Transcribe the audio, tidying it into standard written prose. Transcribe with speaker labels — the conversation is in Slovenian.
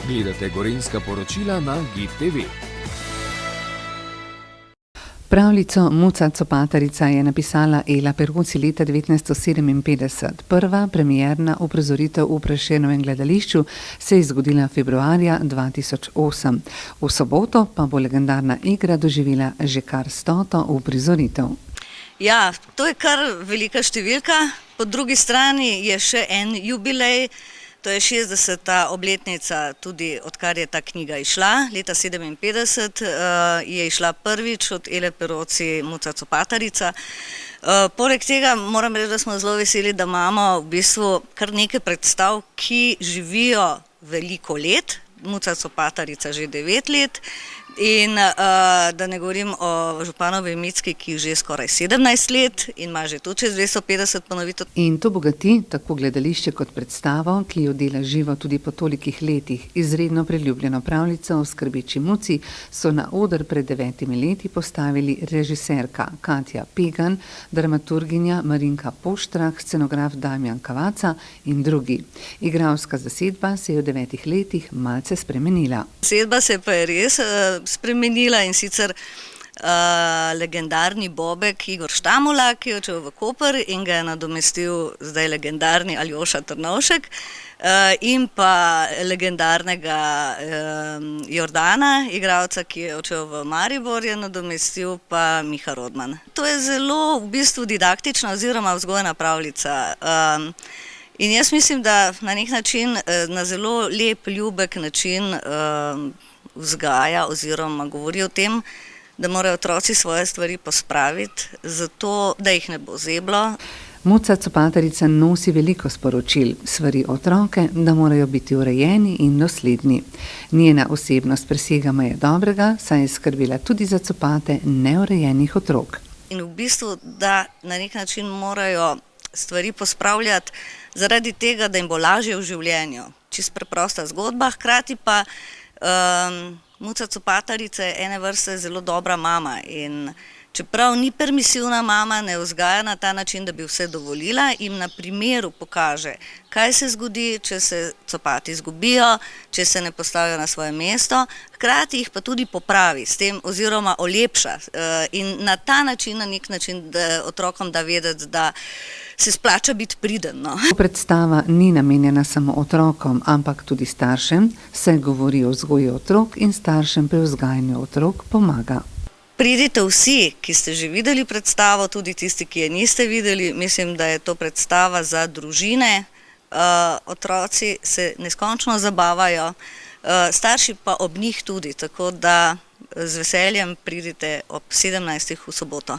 Speaker 1: Gledate Gorenjska poročila na GID TV.
Speaker 2: Pravljico Muca Copatarica je napisala Ela Peruzzi leta 1957. Prva premierna uprizoritev v Prešernovem gledališču se je zgodila februarja 2008. V soboto pa bo legendarna igra doživela že kar 100. uprizoritev.
Speaker 3: Ja, to je kar velika številka. Po drugi strani je še en jubilej. To je 60. obletnica, tudi odkar je ta knjiga išla, leta 1957 je išla prvič od Ele Peruzzi Muca Copatarica. Poleg tega moram reči, da smo zelo veseli, da imamo v bistvu kar nekaj predstav, ki živijo veliko let, Muca Copatarica že 9 let, in da ne govorim o županovi Micki, ki že skoraj 17 let in ima že tu čez 250 ponovitev.
Speaker 2: In to bogati tako gledališče kot predstavo, ki jo dela živo tudi po tolikih letih. Izredno priljubljeno pravljico o skrbeči Muci so na oder pred 9 leti postavili režiserka Katja Pegan, dramaturginja Marinka Poštrah, scenograf Damjan Kavaca in drugi. Igralska zasedba se je v 9 letih malce spremenila.
Speaker 3: Zasedba se pa je res spremenila, in sicer legendarni Bobek Igor Štamula, ki je odšel v Koper in ga je nadomestil zdaj legendarni Aljoša Trnovšek, in pa legendarnega Jordana, igralca, ki je odšel v Maribor, je nadomestil pa Miha Rodman. To je zelo v bistvu didaktična oziroma vzgojna pravljica. In jaz mislim, da na nek način, na zelo lep, ljubek način vzgaja oziroma govori o tem, da morajo otroci svoje stvari pospraviti, zato da jih ne bo zeblo.
Speaker 2: Muca Copatarica nosi veliko sporočil, svari otroke, da morajo biti urejeni in dosledni. Njena osebnost presega meje dobrega, saj je skrbela tudi za copate neurejenih otrok.
Speaker 3: In v bistvu, da na nek način morajo stvari pospravljati zaradi tega, da jim bo lažje v življenju. Čisto preprosta zgodba, hkrati pa Muca Copatarica je ene vrste zelo dobra mama, in čeprav ni permisivna mama, ne vzgaja na ta način, da bi vse dovolila, jim na primeru pokaže, kaj se zgodi, če se copati izgubijo, če se ne postavijo na svoje mesto, hkrati jih pa tudi popravi s tem oziroma olepša, in na ta način, na nek način, da otrokom da vedeti, da se splača biti priden.
Speaker 2: Predstava ni namenjena samo otrokom, ampak tudi staršem, saj govori o vzgoji otrok in staršem pri vzgajanju otrok pomaga.
Speaker 3: Pridite vsi, ki ste že videli predstavo, tudi tisti, ki je niste videli. Mislim, da je to predstava za družine. Otroci se neskončno zabavajo, starši pa ob njih tudi, tako da z veseljem pridite ob 17. v soboto.